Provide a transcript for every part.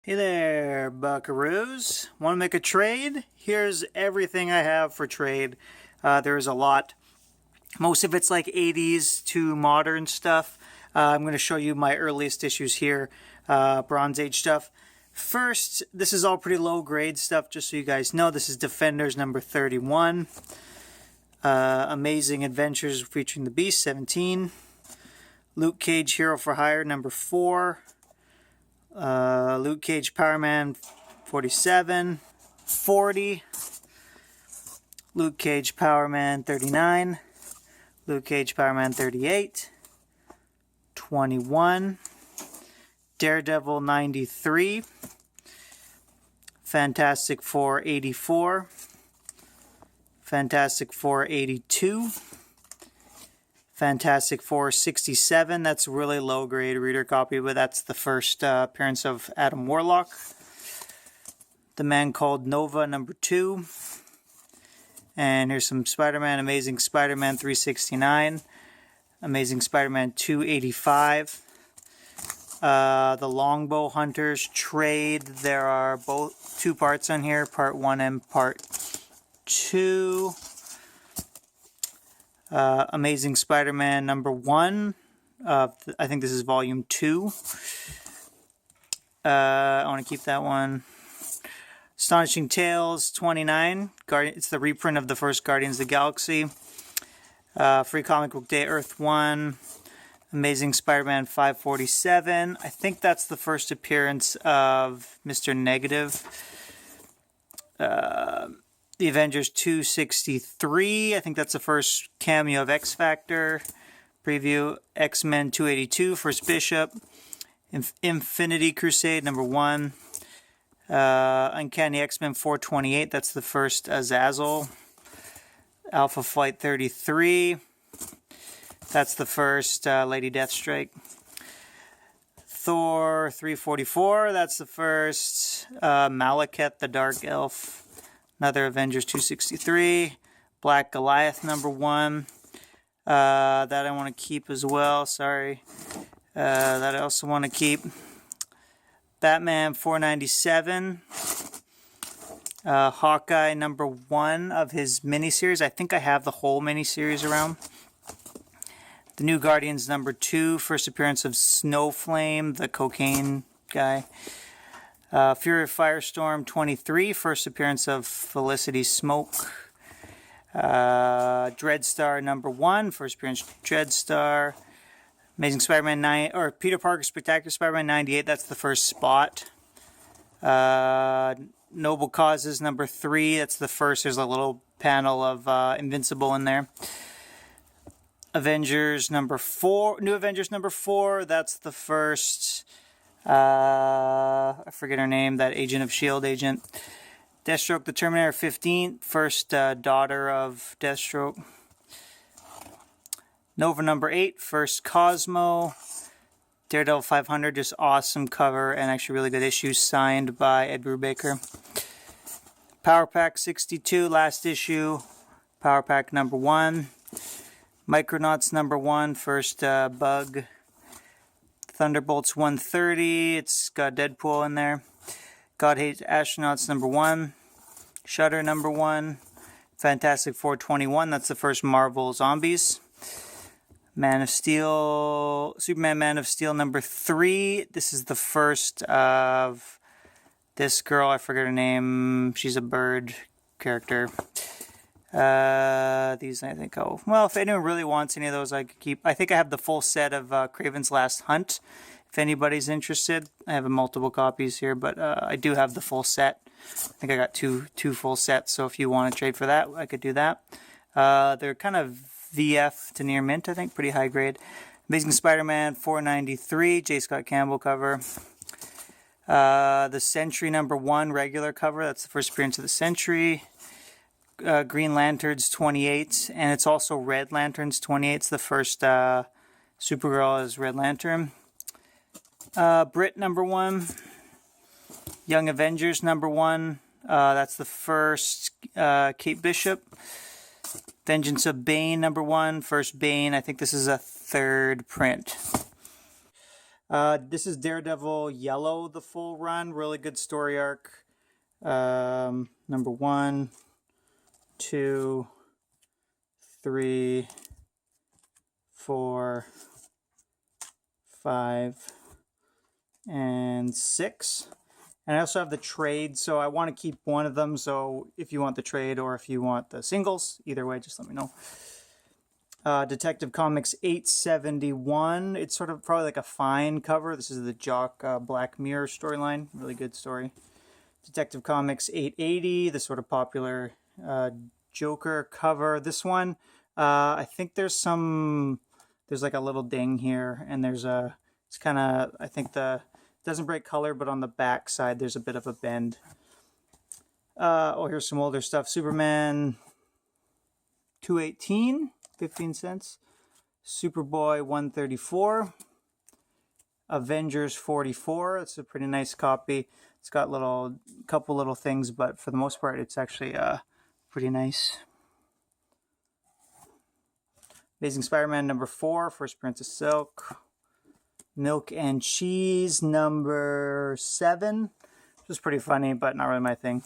Hey there, buckaroos. Want to make a trade? Here's everything I have for trade. There's a lot. Most of it's like 80s to modern stuff. I'm going to show you my earliest issues here, Bronze Age stuff. First, this is all pretty low grade stuff, just so you guys know. This is Defenders number 31. Amazing Adventures featuring the Beast, 17. Luke Cage Hero for Hire number 4. Luke Cage Power Man 47, 40, Luke Cage Power Man 39, Luke Cage Power Man 38, 21, Daredevil 93, Fantastic Four 84, Fantastic Four 82, Fantastic Four 67, that's really low grade reader copy, but that's the first appearance of Adam Warlock. The Man Called Nova number 2. And here's some Spider-Man, Amazing Spider-Man 369, Amazing Spider-Man 285. The Longbow Hunters trade, there are both 2 parts on here, part 1 and part 2. Amazing Spider-Man number 1. I think this is volume 2. I want to keep that one. Astonishing Tales 29. It's the reprint of the first Guardians of the Galaxy. Free Comic Book Day Earth 1. Amazing Spider-Man 547. I think that's the first appearance of Mr. Negative. The Avengers 263, I think that's the first cameo of X-Factor. Preview, X-Men 282, First Bishop. Infinity Crusade, number 1. Uncanny X-Men 428, that's the first Azazel. Alpha Flight 33, that's the first Lady Deathstrike. Thor 344, that's the first Malekith the Dark Elf. Another Avengers 263. Black Goliath number 1. That I want to keep as well. Sorry. That I also want to keep. Batman 497. Hawkeye number 1 of his miniseries. I think I have the whole miniseries around. The New Guardians number 2. First appearance of Snowflame, the cocaine guy. Fury of Firestorm 23, first appearance of Felicity Smoke. Dreadstar number 1, first appearance of Dreadstar. Amazing Spider-Man 9, or Peter Parker Spectacular Spider-Man 98, that's the first spot. Noble Causes number 3, that's the first, there's a little panel of Invincible in there. Avengers number 4, New Avengers number 4, that's the first... I forget her name, that Agent of S.H.I.E.L.D. agent. Deathstroke the Terminator 15, first daughter of Deathstroke. Nova number 8, first Cosmo. Daredevil 500, just awesome cover and actually really good issue, signed by Ed Brubaker. Power Pack 62, last issue. Power Pack number 1. Micronauts number 1, first Bug. Thunderbolts 130, it's got Deadpool in there. God Hates Astronauts number 1. Shudder number 1. Fantastic Four 21, that's the first Marvel Zombies. Man of Steel, Superman Man of Steel number 3. This is the first of this girl, I forget her name. She's a bird character. These I think, well, if anyone really wants any of those, I could keep. I think I have the full set of Kraven's Last Hunt. If anybody's interested, I have multiple copies here, but I do have the full set. I think I got two full sets, so if you want to trade for that, I could do that. They're kind of VF to near mint, I think, pretty high grade. Amazing Spider-Man 493, J. Scott Campbell cover. The Sentry number 1 regular cover, that's the first appearance of the Sentry. Green Lanterns 28, and it's also Red Lanterns 28. It's the first Supergirl as Red Lantern. Brit number 1. Young Avengers number 1. That's the first Kate Bishop. Vengeance of Bane number 1. First Bane. I think this is a 3rd print. This is Daredevil Yellow, the full run. Really good story arc. Number 1, 2, 3, 4, 5, and 6. And I also have the trade, so I want to keep one of them. So if you want the trade or if you want the singles, either way, just let me know. Detective Comics 871. It's sort of probably like a fine cover. This is the Jock Black Mirror storyline. Really good story. Detective Comics 880, the sort of popular Joker cover. This one, I think there's like a little ding here, and it's kind of, I think it doesn't break color, but on the back side there's a bit of a bend. Here's some older stuff. Superman 218. 15 cents. Superboy 134. Avengers 44. It's a pretty nice copy. It's got couple little things, but for the most part, it's actually pretty nice. Amazing Spider-Man number 4. First Prince of Silk. Milk and Cheese number 7. Which was pretty funny, but not really my thing.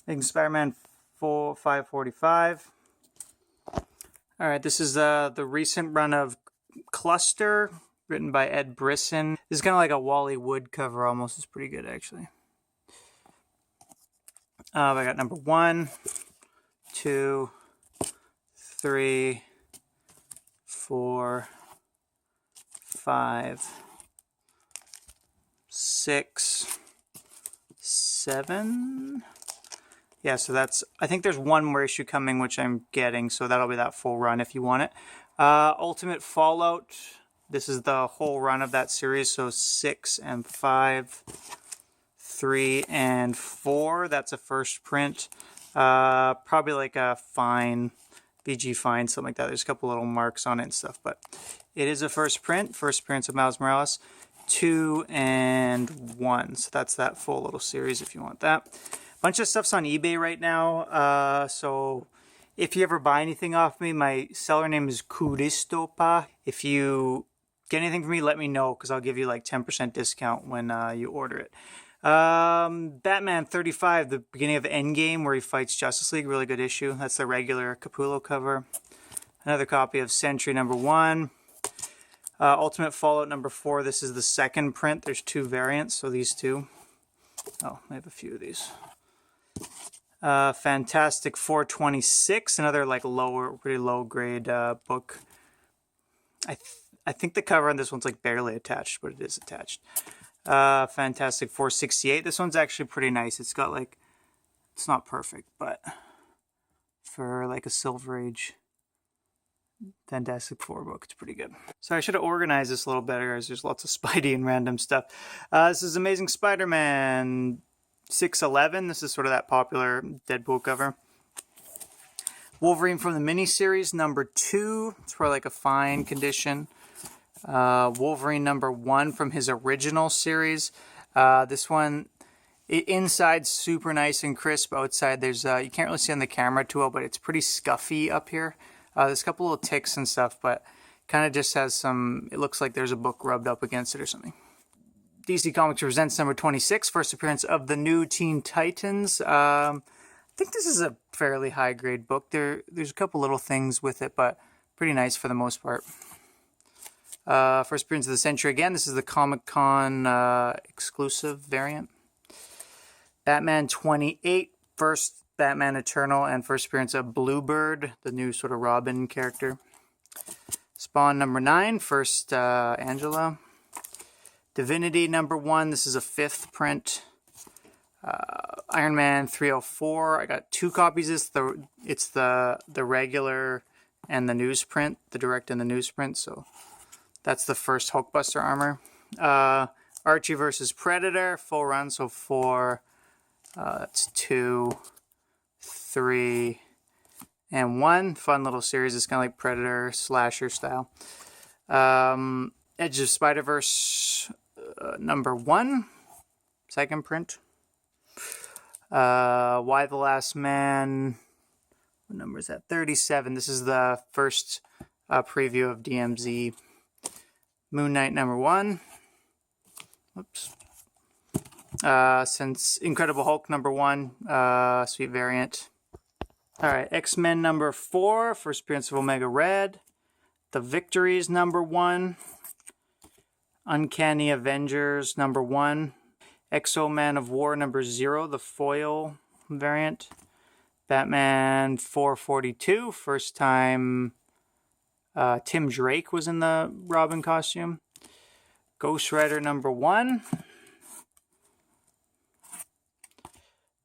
Amazing Spider-Man 545. All right, this is the recent run of Cluster, written by Ed Brisson. This is kind of like a Wally Wood cover almost. It's pretty good, actually. I got number 1, 2, 3, 4, 5, 6, 7... Yeah, so I think there's one more issue coming, which I'm getting, so that'll be that full run if you want it. Ultimate Fallout, this is the whole run of that series, so 6 and 5, 3 and 4, that's a first print. Probably like a fine, VG fine, something like that. There's a couple little marks on it and stuff, but it is a first appearance of Miles Morales, 2 and 1, so that's that full little series if you want that. Bunch of stuff's on eBay right now, so if you ever buy anything off me, my seller name is Kuristopa. If you get anything from me, let me know, because I'll give you like 10% discount when you order it. Batman 35, the beginning of Endgame, where he fights Justice League, really good issue. That's the regular Capullo cover. Another copy of Sentry number 1. Ultimate Fallout number 4, this is the second print. There's 2 variants, so these 2. Oh, I have a few of these. Fantastic 426, another like pretty low grade book. I think the cover on this one's like barely attached, but it is attached. Fantastic 468. This one's actually pretty nice. It's got like, it's not perfect, but for like a Silver Age Fantastic Four book, it's pretty good. So I should have organized this a little better, as there's lots of Spidey and random stuff. This is Amazing Spider-Man 611. This is sort of that popular Deadpool cover. Wolverine from the miniseries number 2. It's probably like a fine condition. Wolverine number 1 from his original series. This one, inside's super nice and crisp. Outside, there's you can't really see on the camera too well, but it's pretty scuffy up here. There's a couple little ticks and stuff, but kind of just has some. It looks like there's a book rubbed up against it or something. DC Comics presents number 26, first appearance of the new Teen Titans. I think this is a fairly high-grade book. There's a couple little things with it, but pretty nice for the most part. First appearance of the century again. This is the Comic-Con exclusive variant. Batman 28, first Batman Eternal, and first appearance of Bluebird, the new sort of Robin character. Spawn number 9, first Angela. Divinity number 1, this is a 5th print. Iron Man 304, I got 2 copies of this. It's the regular and the newsprint, the direct and the newsprint, so that's the first Hulkbuster armor. Archie versus Predator, full run, so 4, that's 2, 3, and 1. Fun little series, it's kind of like Predator, slasher style. Edge of Spider-Verse number 1, second print. Y the Last Man, what number is that? 37. This is the first preview of DMZ. Moon Knight number 1. Whoops. Since Incredible Hulk number 1, sweet variant. Alright, X-Men number 4, first appearance of Omega Red. The Victories number 1. Uncanny Avengers number 1. Exo-Man of War number 0, the foil variant. Batman 442, first time Tim Drake was in the Robin costume. Ghost Rider number 1.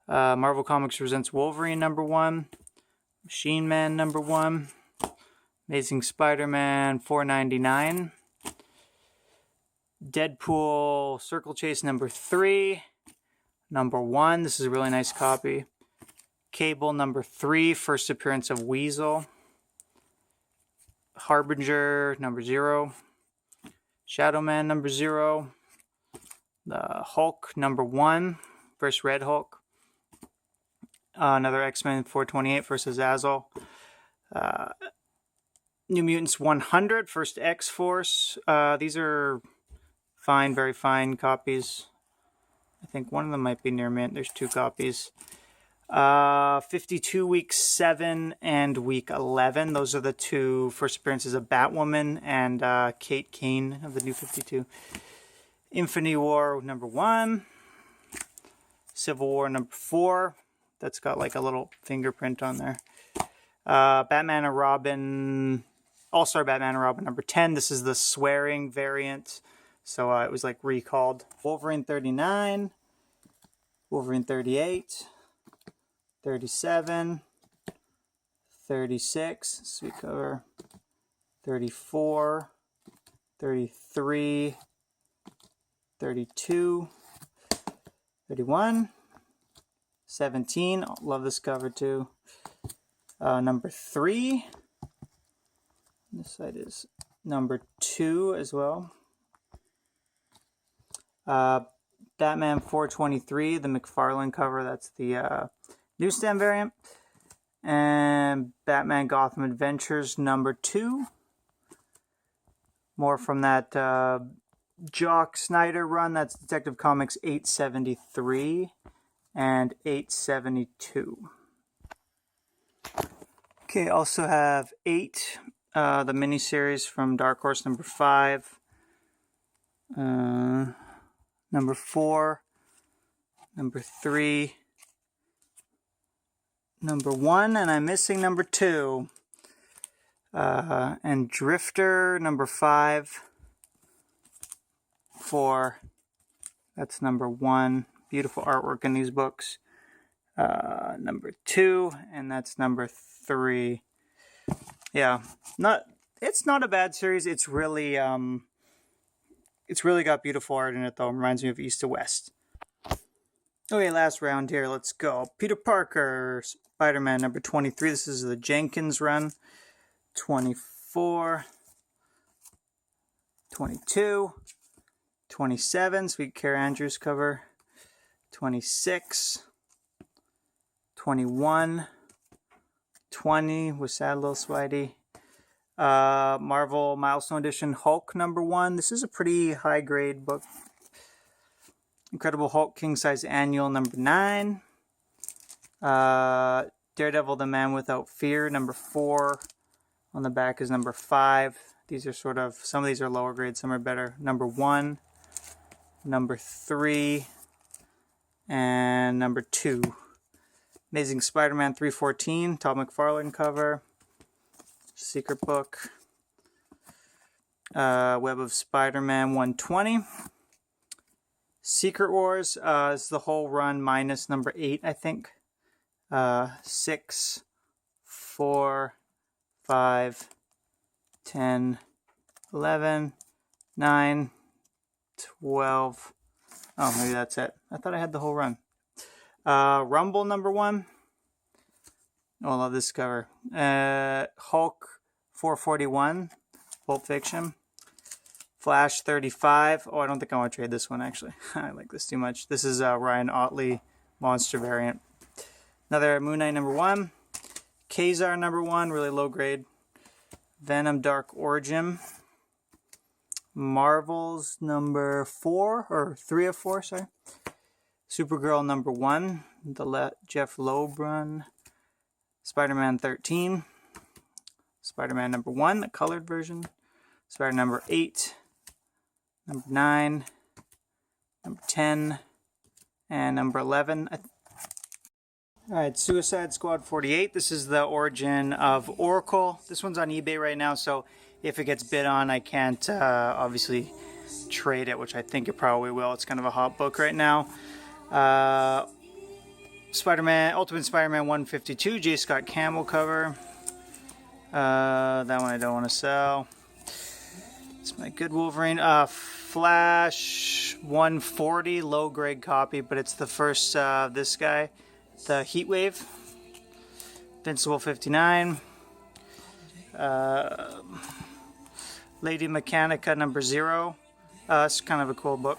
Marvel Comics Presents Wolverine number 1. Machine Man number 1. Amazing Spider-Man 499. Deadpool Circle Chase number 3. Number 1. This is a really nice copy. Cable number 3. First appearance of Weasel. Harbinger number 0. Shadow Man number 0. The Hulk number 1. First Red Hulk. Another X-Men 428 versus Azul. New Mutants 100. First X-Force. These are fine, very fine copies. I think one of them might be near mint. There's 2 copies. 52 week 7 and week 11. Those are the 2 first appearances of Batwoman and Kate Kane of the New 52. Infinity War number 1. Civil War number 4. That's got like a little fingerprint on there. Batman and Robin, All-Star Batman and Robin number 10. This is the swearing variant. So it was like recalled. Wolverine 39. Wolverine 38. 37. 36. Sweet cover. 34. 33. 32. 31. 17. Love this cover too. Number 3. This side is number 2 as well. Batman 423, the McFarlane cover. That's the newsstand variant. And Batman Gotham Adventures number 2. More from that Jock Snyder run. That's Detective Comics 873 and 872. Okay, also have 8, the miniseries from Dark Horse number 5, number 4, number 3, number 1, and I'm missing number 2, and Drifter number 5, 4, that's number 1, beautiful artwork in these books, number 2, and that's number 3. Yeah, it's not a bad series. It's really got beautiful art in it though. It reminds me of East to West. Okay, last round here. Let's go. Peter Parker, Spider-Man number 23. This is the Jenkins run. 24, 22, 27. Sweet Care Andrews cover. 26, 21. 20 with Sad Little Spidey. Marvel Milestone Edition Hulk number 1. This is a pretty high grade book. Incredible Hulk King Size Annual number 9. Daredevil the Man Without Fear number 4. On the back is number 5. These are sort of, some of these are lower grade, some are better. Number 1, number 3, and number 2. Amazing Spider-Man 314, Todd McFarlane cover. Secret Book. Web of Spider-Man 120. Secret Wars is the whole run minus number 8, I think. 6, 4, 5, 10, 11, 9, 12. Oh, maybe that's it. I thought I had the whole run. Rumble number 1. Oh, I love this cover. Hulk 441, Pulp Fiction. Flash 35. Oh, I don't think I want to trade this one, actually. I like this too much. This is Ryan Otley Monster variant. Another Moon Knight number 1. Kazar number 1, really low grade. Venom Dark Origin. Marvel's number 4, or 3 of 4, sorry. Supergirl number 1, the Jeff Loeb run. Spider-Man 13. Spider-Man number 1, the colored version. Spider-Man number 8. Number 9. Number 10. And number 11. Alright, Suicide Squad 48. This is the origin of Oracle. This one's on eBay right now, so if it gets bid on, I can't obviously trade it, which I think it probably will. It's kind of a hot book right now. Spider-Man, Ultimate Spider-Man 152, J. Scott Campbell cover. That one I don't want to sell. It's my good Wolverine. Flash 140, low grade copy, but it's the first this guy. The Heatwave, Invincible 59, Lady Mechanica number 0. It's kind of a cool book.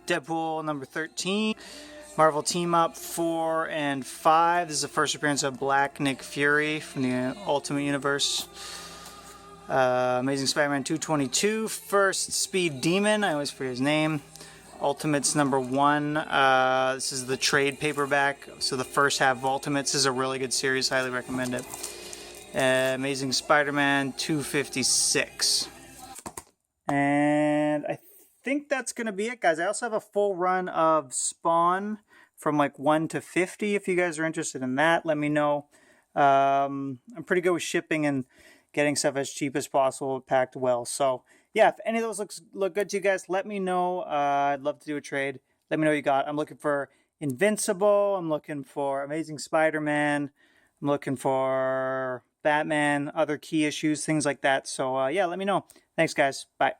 Deadpool number 13. Marvel Team Up 4 and 5. This is the first appearance of Black Nick Fury from the Ultimate Universe. Amazing Spider-Man 222. First Speed Demon. I always forget his name. Ultimates number 1. This is the trade paperback, so the first half of Ultimates is a really good series. Highly recommend it. Amazing Spider-Man 256. And I think that's going to be it, guys. I also have a full run of Spawn from like 1 to 50. If you guys are interested in that, let me know. I'm pretty good with shipping and getting stuff as cheap as possible, packed well. So yeah, if any of those look good to you guys, let me know. I'd love to do a trade. Let me know what you got. I'm looking for Invincible. I'm looking for Amazing Spider-Man. I'm looking for Batman, other key issues, things like that. So yeah, let me know. Thanks, guys. Bye.